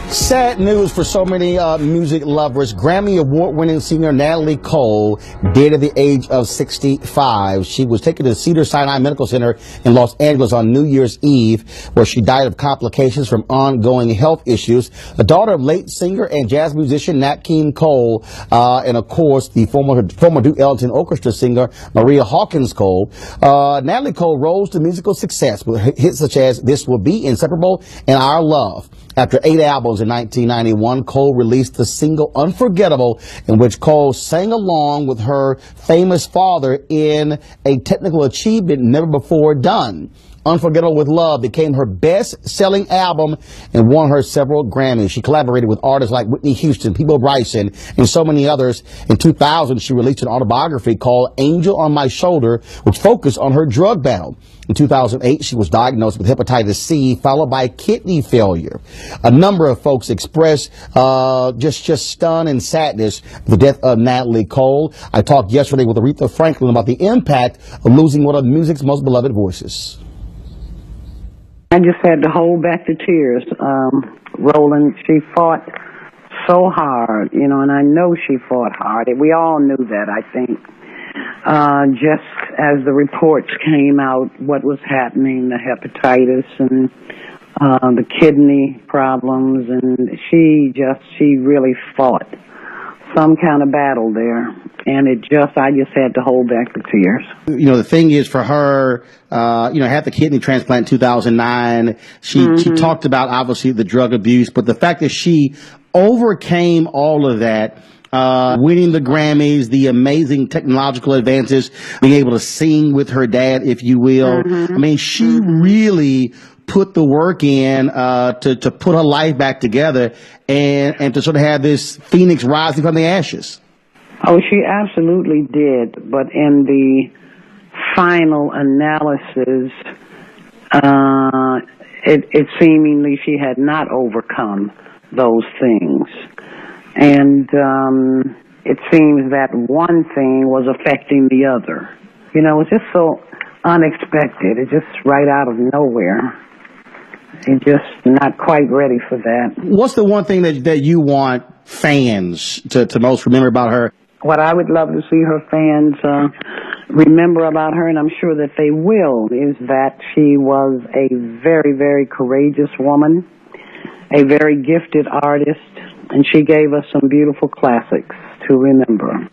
Sad news for so many music lovers. Grammy Award-winning singer Natalie Cole died at the age of 65. She was taken to Cedars-Sinai Medical Center in Los Angeles on New Year's Eve, where she died of complications from ongoing health issues. The daughter of late singer and jazz musician Natalie Cole, and of course the former Duke Ellington Orchestra singer Maria Hawkins Cole. Natalie Cole rose to musical success with hits such as "This Will Be Inseparable" and "Our Love." After 8 albums in 1991, Cole released the single Unforgettable, in which Cole sang along with her famous father in a technical achievement never before done. Unforgettable with Love became her best-selling album and won her several Grammys. She collaborated with artists like Whitney Houston, Peabo Bryson, and so many others. In 2000, she released an autobiography called Angel on My Shoulder, which focused on her drug battle. In 2008, she was diagnosed with hepatitis C, followed by kidney failure. A number of folks expressed just stun and sadness at the death of Natalie Cole. I talked yesterday with Aretha Franklin about the impact of losing one of music's most beloved voices. I just had to hold back the tears. Roland, she fought so hard, and I know she fought hard. We all knew that, I think. Just as the reports came out, what was happening, the hepatitis and the kidney problems, and she really fought some kind of battle there. And I just had to hold back the tears. The thing is for her, had the kidney transplant in 2009. She talked about obviously the drug abuse, but the fact that she overcame all of that, winning the Grammys, the amazing technological advances, being able to sing with her dad, if you will. I mean, she really put the work in to put her life back together and to sort of have this phoenix rising from the ashes. Oh, she absolutely did. But in the final analysis, it seemingly she had not overcome those things. And it seems that one thing was affecting the other. It's just so unexpected. It's just right out of nowhere. And just not quite ready for that. What's the one thing that you want fans to most remember about her? What I would love to see her fans remember about her, and I'm sure that they will, is that she was a very, very courageous woman, a very gifted artist, and she gave us some beautiful classics to remember.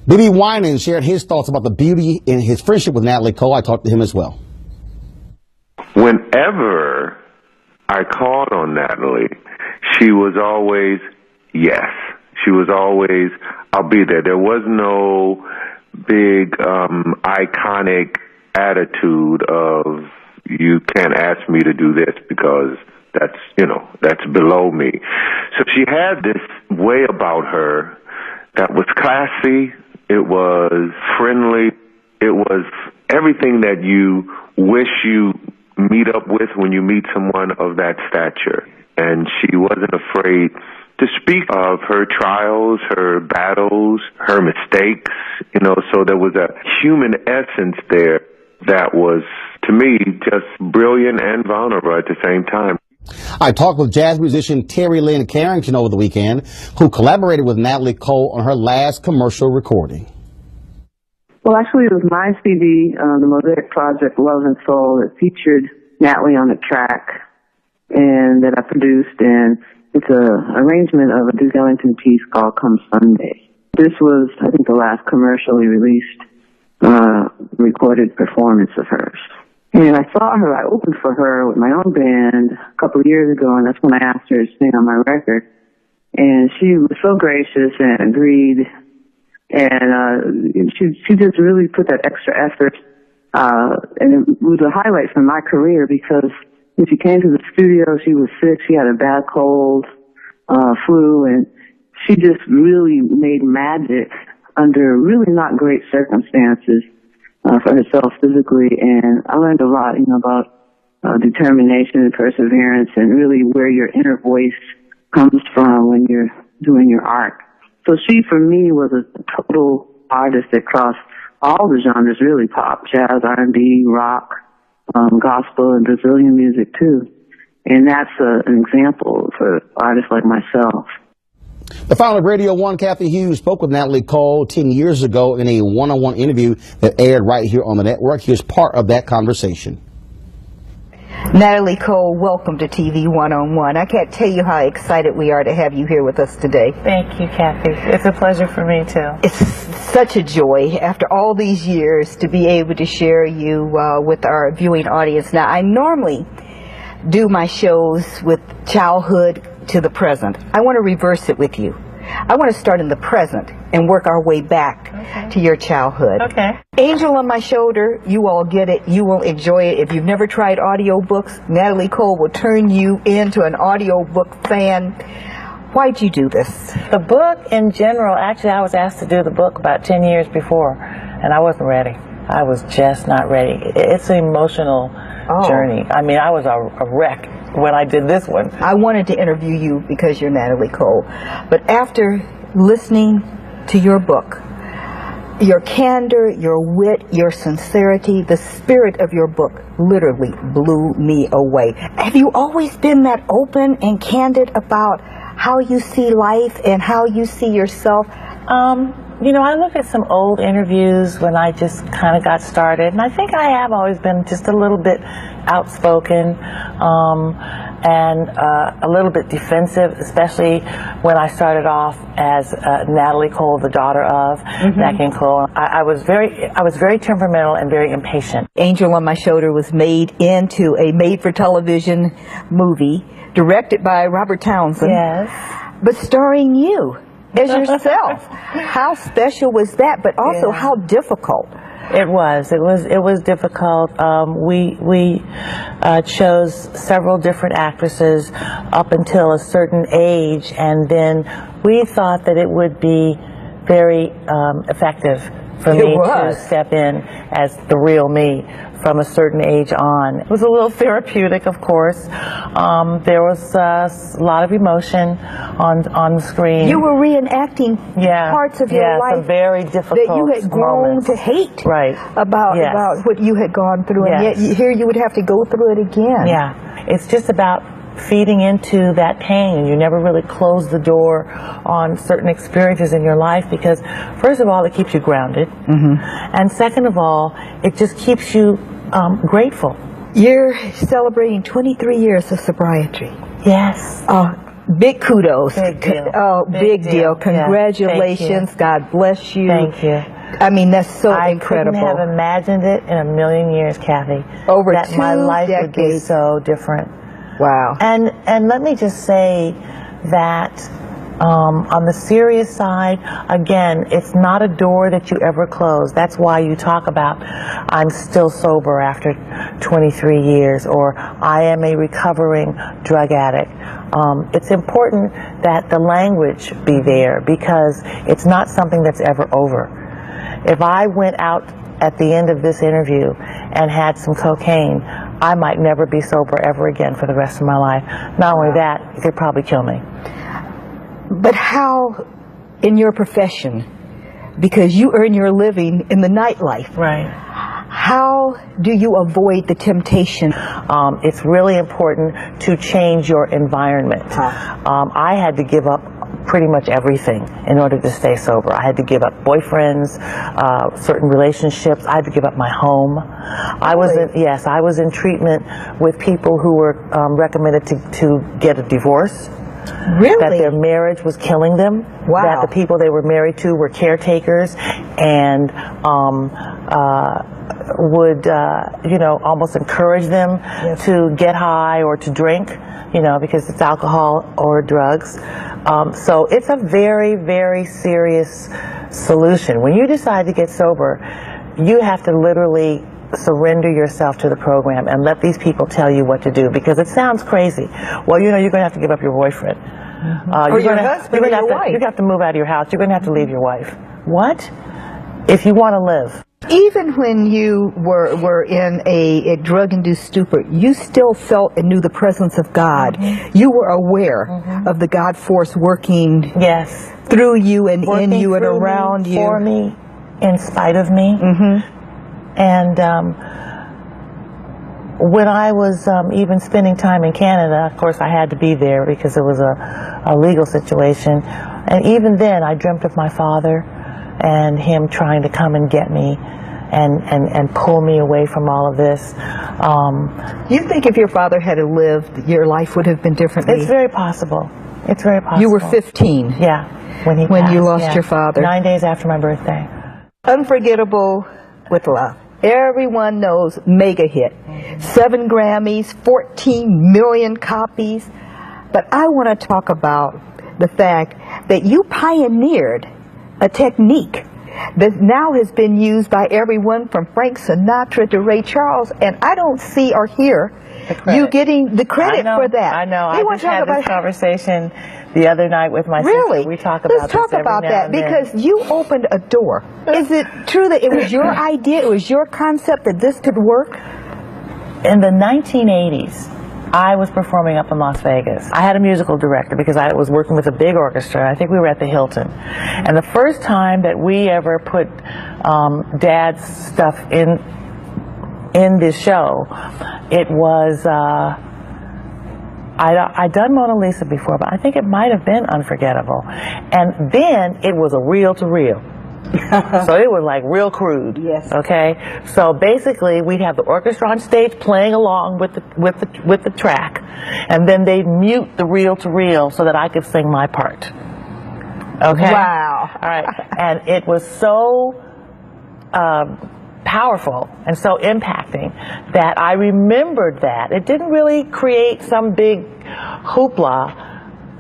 B.B. Winans shared his thoughts about the beauty in his friendship with Natalie Cole. I talked to him as well. Whenever I called on Natalie, she was always yes. She was always, I'll be there. There was no big iconic attitude of you can't ask me to do this because that's below me. So she had this way about her that was classy. It was friendly. It was everything that you wish you meet up with when you meet someone of that stature. And she wasn't afraid to speak of her trials, her battles, her mistakes, so there was a human essence there that was, to me, just brilliant and vulnerable at the same time. I talked with jazz musician Terry Lynn Carrington over the weekend, who collaborated with Natalie Cole on her last commercial recording. Well, actually, it was my CD, the Mosaic Project, Love and Soul, that featured Natalie on the track, and that I produced, and it's an arrangement of a Duke Ellington piece called Come Sunday. This was, I think, the last commercially released recorded performance of hers. And I opened for her with my own band a couple of years ago, and that's when I asked her to sing on my record. And she was so gracious and agreed. And she just really put that extra effort. And it was a highlight from my career because when she came to the studio, she was sick. She had a bad cold, flu, and she just really made magic under really not great circumstances for herself physically. And I learned a lot, about determination and perseverance and really where your inner voice comes from when you're doing your art. So she, for me, was a total artist that crossed all the genres, really, pop, jazz, R&B, rock, gospel, and Brazilian music, too. And that's an example for artists like myself. The founder of Radio 1, Kathy Hughes, spoke with Natalie Cole 10 years ago in a one-on-one interview that aired right here on the network. Here's part of that conversation. Natalie Cole, welcome to TV One-on-One. I can't tell you how excited we are to have you here with us today. Thank you, Kathy. It's a pleasure for me, too. It's such a joy, after all these years, to be able to share you with our viewing audience. Now, I normally do my shows with childhood to the present. I want to reverse it with you. I want to start in the present and work our way back to your childhood. Okay. Angel on My Shoulder, you all get it. You will enjoy it. If you've never tried audiobooks, Natalie Cole will turn you into an audiobook fan. Why'd you do this? The book in general, actually I was asked to do the book about 10 years before, and I wasn't ready. I was just not ready. It's an emotional journey. I mean, I was a wreck when I did this one. I wanted to interview you because you're Natalie Cole. But after listening to your book, your candor, your wit, your sincerity, the spirit of your book literally blew me away. Have you always been that open and candid about how you see life and how you see yourself? You know, I look at some old interviews when I just kind of got started, and I think I have always been just a little bit outspoken and a little bit defensive, especially when I started off as Natalie Cole, the daughter of Natalie Cole. I was very temperamental and very impatient. Angel on My Shoulder was made into a made-for-television movie directed by Robert Townsend. Yes. But starring you as yourself. How special was that, but also how difficult? It was difficult. We chose several different actresses up until a certain age, and then we thought that it would be very effective for me to step in as the real me from a certain age on. It was a little therapeutic, of course. There was a lot of emotion on the screen. You were reenacting parts of your life some very difficult that you had grown to hate about what you had gone through, and yet here you would have to go through it again. Yeah, it's just about feeding into that pain. You never really close the door on certain experiences in your life because, first of all, it keeps you grounded, and second of all, it just keeps you grateful. You're celebrating 23 years of sobriety. Yes. Big kudos. Big deal. Big deal. Congratulations. God bless you. Thank you. I mean, that's so incredible. I couldn't have imagined it in a million years, Kathy. Over that 2 my life decades. would be so different. Wow. And let me just say that on the serious side, again, it's not a door that you ever close. That's why you talk about I'm still sober after 23 years, or I am a recovering drug addict. It's important that the language be there because it's not something that's ever over. If I went out at the end of this interview and had some cocaine, I might never be sober ever again for the rest of my life. Not only that, it could probably kill me. But how, in your profession, because you earn your living in the nightlife, right? How do you avoid the temptation? It's really important to change your environment. I had to give up pretty much everything in order to stay sober. I had to give up boyfriends, certain relationships. I had to give up my home. I was in treatment with people who were recommended to get a divorce. Really? That their marriage was killing them. Wow. That the people they were married to were caretakers and would almost encourage them to get high or to drink, because it's alcohol or drugs. So it's a very, very serious solution. When you decide to get sober, you have to literally surrender yourself to the program and let these people tell you what to do, because it sounds crazy. Well, you're going to have to give up your boyfriend. Or your husband or your wife. You're going to have to move out of your house. You're going to have to leave your wife. What? If you want to live. Even when you were in a drug-induced stupor, you still felt and knew the presence of God. You were aware of the God force working through you and in you and around you. For me, in spite of me. And when I was even spending time in Canada, of course I had to be there because it was a legal situation, and even then I dreamt of my father and him trying to come and get me and pull me away from all of this. You think if your father had lived, your life would have been differently? It's very possible. It's very possible. You were 15. Yeah, when he when passed, you lost yeah. your father. 9 days after my birthday. Unforgettable with Love. Everyone knows, mega hit. 7 Grammys, 14 million copies. But I want to talk about the fact that you pioneered a technique that now has been used by everyone from Frank Sinatra to Ray Charles, and I don't see or hear you getting the credit for that. I know. We I just had this conversation the other night with my Really? sister. We talk about Let's talk this every about now that and then. because you opened a door. Is it true that it was your idea, it was your concept that this could work? In the 1980s, I was performing up in Las Vegas. I had a musical director because I was working with a big orchestra. I think we were at the Hilton. And the first time that we ever put Dad's stuff in this show, it was, I'd done Mona Lisa before, but I think it might have been Unforgettable. And then it was a reel-to-reel. So it was like real crude. Yes. Okay. So basically, we'd have the orchestra on stage playing along with the track, and then they'd mute the reel to reel so that I could sing my part. Okay. Wow. All right. And it was so powerful and so impacting that I remembered that. It didn't really create some big hoopla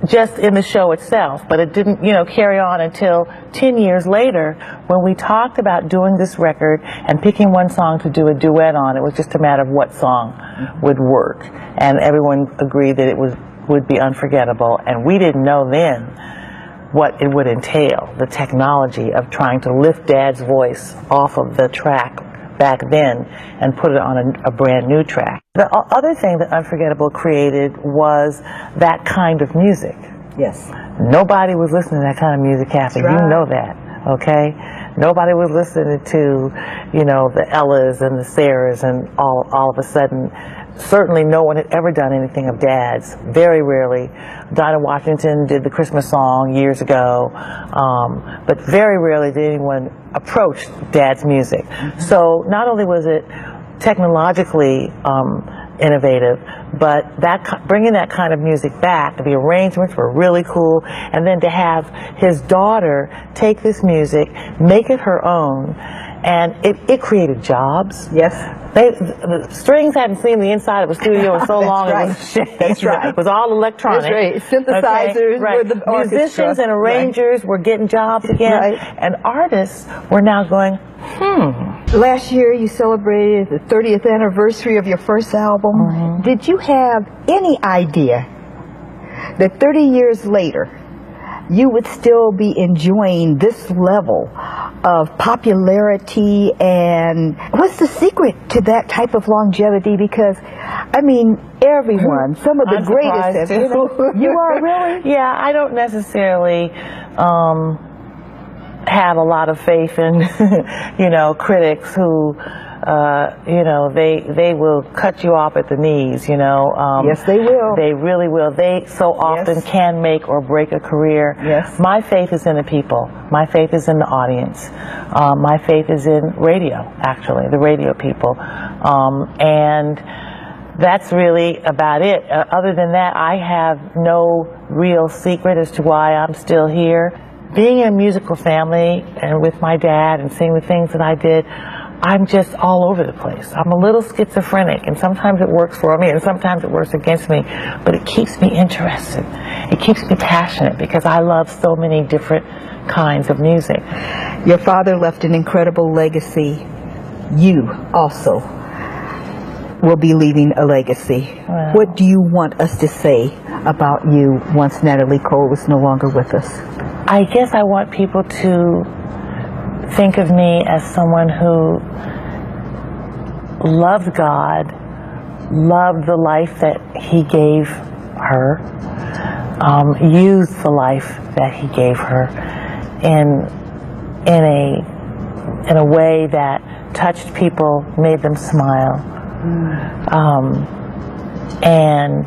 just in the show itself, but it didn't, carry on until 10 years later when we talked about doing this record and picking one song to do a duet on. It was just a matter of what song would work, and everyone agreed that it would be Unforgettable, and we didn't know then what it would entail, the technology of trying to lift Dad's voice off of the track back then and put it on a brand new track. The other thing that Unforgettable created was that kind of music. Yes. Nobody was listening to that kind of music, Kathy. Right. You know that, okay? Nobody was listening to, the Ellas and the Sarahs, and all of a sudden, certainly no one had ever done anything of Dad's. Very rarely. Dinah Washington did the Christmas song years ago, but very rarely did anyone approach Dad's music. So not only was it technologically innovative, but bringing that kind of music back, the arrangements were really cool, and then to have his daughter take this music, make it her own, and it created jobs. Yes. The strings hadn't seen the inside of a studio in so long. That's It was, That's right. It was all electronic. That's right. Synthesizers Okay? Right. were the orchestra. Musicians and arrangers were getting jobs again, Right. and artists were now going, Last year you celebrated the 30th anniversary of your first album. Did you have any idea that 30 years later you would still be enjoying this level of popularity, and what's the secret to that type of longevity? Because, everyone, some of the I'm greatest. surprised, You are really? Yeah, I don't necessarily have a lot of faith in, critics who, they will cut you off at the knees, Yes, they will. They really will. They so often Yes. can make or break a career. Yes. My faith is in the people. My faith is in the audience. My faith is in radio, actually, the radio people. And that's really about it. Other than that, I have no real secret as to why I'm still here. Being in a musical family and with my dad and seeing the things that I did, I'm just all over the place. I'm a little schizophrenic, and sometimes it works for me and sometimes it works against me, but it keeps me interested. It keeps me passionate because I love so many different kinds of music. Your father left an incredible legacy. You also will be leaving a legacy. Wow. What do you want us to say about you once Natalie Cole is no longer with us? I guess I want people to think of me as someone who loved God, loved the life that He gave her, used the life that He gave her in a way that touched people, made them smile, and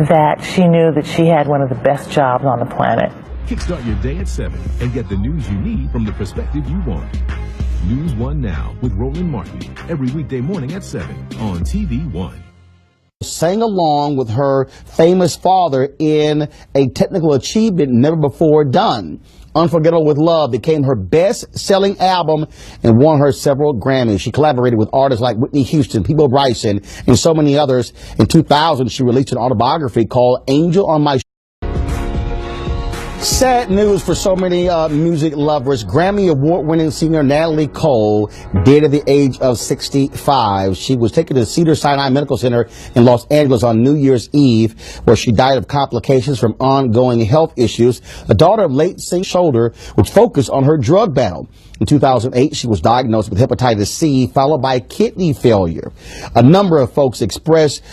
that she knew that she had one of the best jobs on the planet. Kickstart your day at 7 and get the news you need from the perspective you want. News 1 Now with Roland Martin, every weekday morning at 7 on TV 1. Sang along with her famous father in a technical achievement never before done. Unforgettable with Love became her best-selling album and won her several Grammys. She collaborated with artists like Whitney Houston, Peabo Bryson, and so many others. In 2000, she released an autobiography called Angel on My. Sad news for so many music lovers. Grammy Award-winning singer Natalie Cole died at the age of 65. She was taken to Cedars-Sinai Medical Center in Los Angeles on New Year's Eve, where she died of complications from ongoing health issues. The daughter of late singer Shoulder was focused on her drug battle. In 2008, she was diagnosed with hepatitis C, followed by kidney failure. A number of folks expressed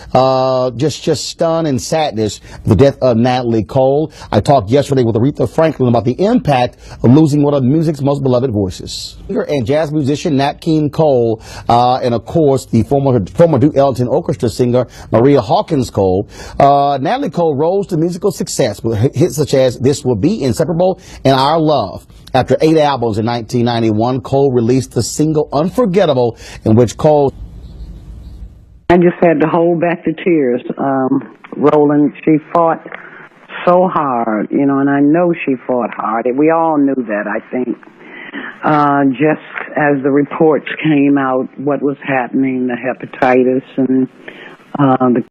just stun and sadness at the death of Natalie Cole. I talked yesterday with Aretha Franklin about the impact of losing one of music's most beloved voices. Singer and jazz musician Natalie Cole, and of course the former Duke Ellington Orchestra singer Maria Hawkins Cole. Natalie Cole rose to musical success with hits such as This Will Be Inseparable and Our Love. After 8 albums in 1991, Cole released the single Unforgettable, in which Cole... I just had to hold back the tears. Roland, she fought so hard, you know, and I know she fought hard. We all knew that, I think. Just as the reports came out, what was happening, the hepatitis and the